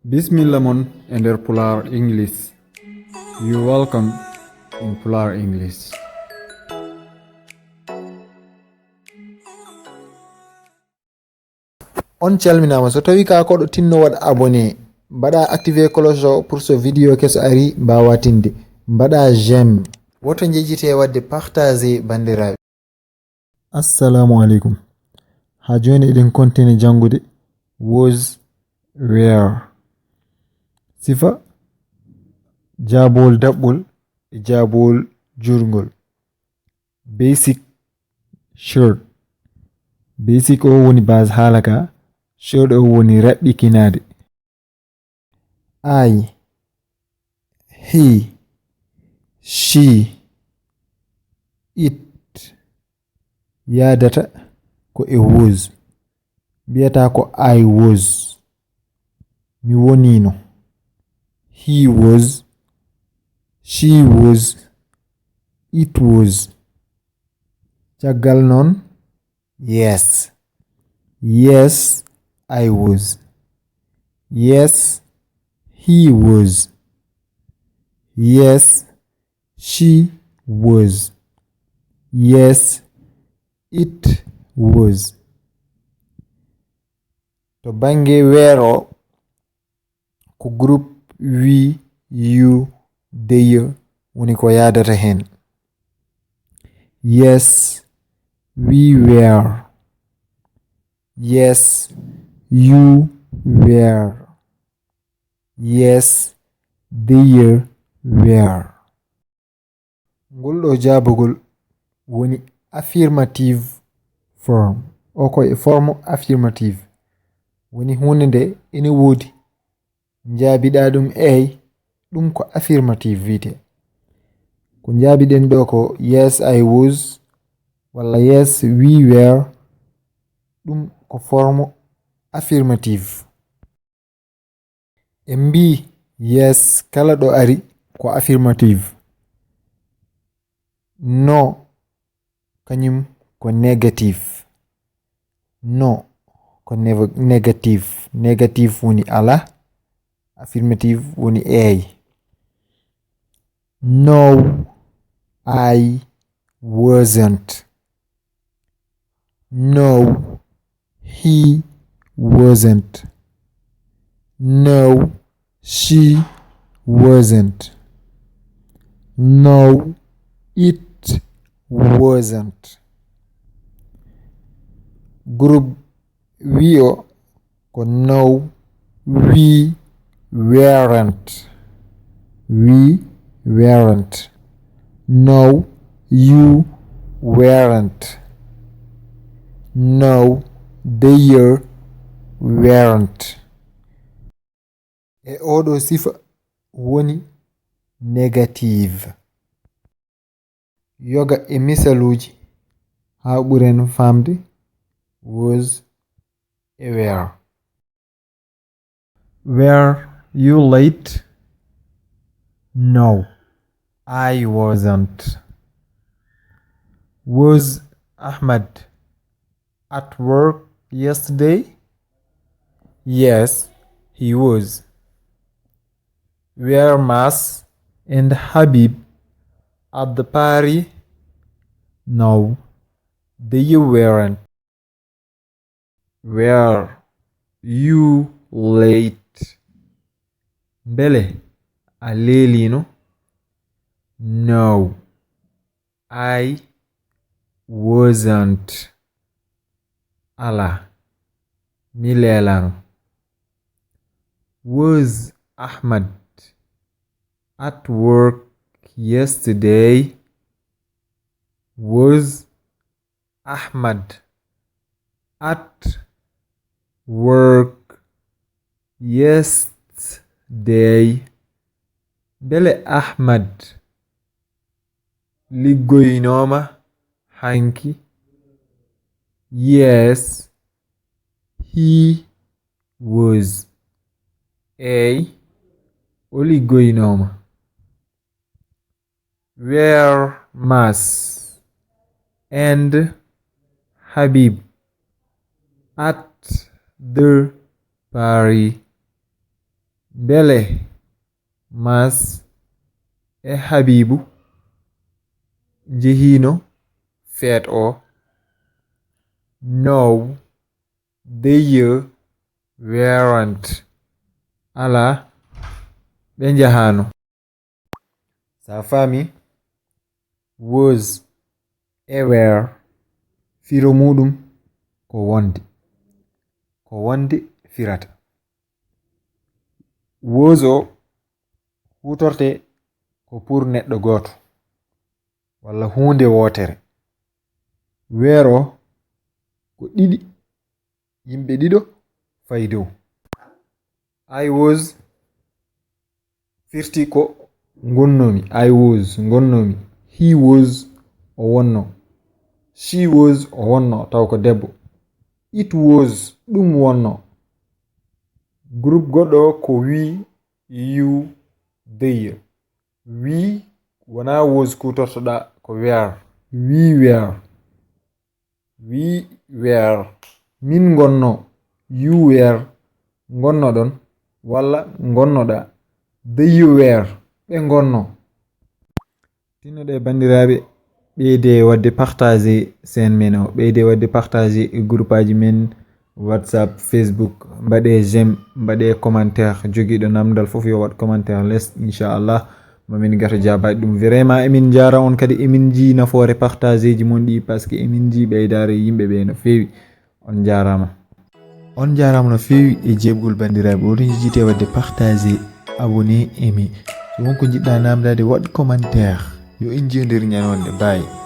Bismillah mon ender Pular English. You welcome in Pular English. On calminama so tawi ka koɗo tinno waɗa abonné mbaɗa activé cloche o pour so vidéo keso ari mbawa tinde mbaɗa j'aime woto jejjite wadde partager bandiraɓe. Assalamu alaikum. Ha joni eɗen kontine jangude was where sifa jabol daɓɓol e jabol jurgol. Basic shirt. Basic o woni base halaka, shirt o woni raɓɓikinade. I, he, she, it yadata ko e was. Biyata ko I was. Mi wonino. He was. She was. It was. Caggal non. Yes. Yes, I was. Yes, he was. Yes, she was. Yes, it was. To bange wero ko group we, you, they woni ko yadata hen. Yes, we were. Yes, you were. Yes, they were. Ngolɗo jabugol woni affirmative form. O ko e forme affirmative. Woni hunde nde ene wodi. Njabiɗa ɗum ei ɗum ko affirmative wite. Ko njabiɗen ɗo ko yes I was walla yes we were ɗum ko forme affirmative. En mbi yes kala ɗo ari ko affirmative. No kanyum ko negative. No ko negative. Negative woni ala. Affirmative woni ei. No, I wasn't. No, he wasn't. No, she wasn't. No, it wasn't. Group we ko no, we weren't. We weren't. No, you weren't. No, they weren't. E oɗo sifa woni negative. Yoga e misaluji ha ɓuren famde was e were. Were you late? No, I wasn't. Was Ahmad at work yesterday? Yes, he was. Were Mas and Habib at the party? No, they weren't. Were you late? Bele alelino? No, I wasn't. Ala milelang. Was Ahmad at work yesterday? Was Ahmad at work yesterday? Bele Ahmad liggoynoma hanki? Yes, he was. A liggoynoma. Were Mas and Habib at the party? Bele Mas e Habibu jehino feet o. No, they weren't. Ala ɓe njahano. Sa fami was e were firo muɗum ko wonde. Ko wonde firata. Was o hutorte ko pour neɗɗo goto walla hunde wotere. Were o ko ɗiɗi yimɓe ɗiɗo fay dow. I was firti ko gonnomi. I was gonnomi. He was o wonno. She was o wonno taw ko debbo. It was ɗum wonno. Group goɗɗo ko we, you, they. We wona was kutortoɗa ko were. We were. We were. Min gonno. You were. Gonno ɗon walla gonnoɗa. They were. Ɓe gonno. Tinnoɗe bandiraɓe ɓeyde wadde partager sen men o. Ɓeyde wadde partager groupe aji men WhatsApp, Facebook. Mbaɗe j'aime, mbaɗe commentaire. Jogiɗo namdal fof yo wat commentaire less inchallah. Mamin gato jabaɗi ɗum vraiment emin jara on kadi emin ji nafoore partager ji mon ɗi parce que emin ji ɓeydare yimɓe ɓe no fewi. On jarama. On jarama no fewi e jebgol bandiraɓe. Oɗon jijite wadde partager, abonné, aimé. So wonko jiɗɗa namdade waɗ commentaire. Yo en jewdir ñanonde. Bye.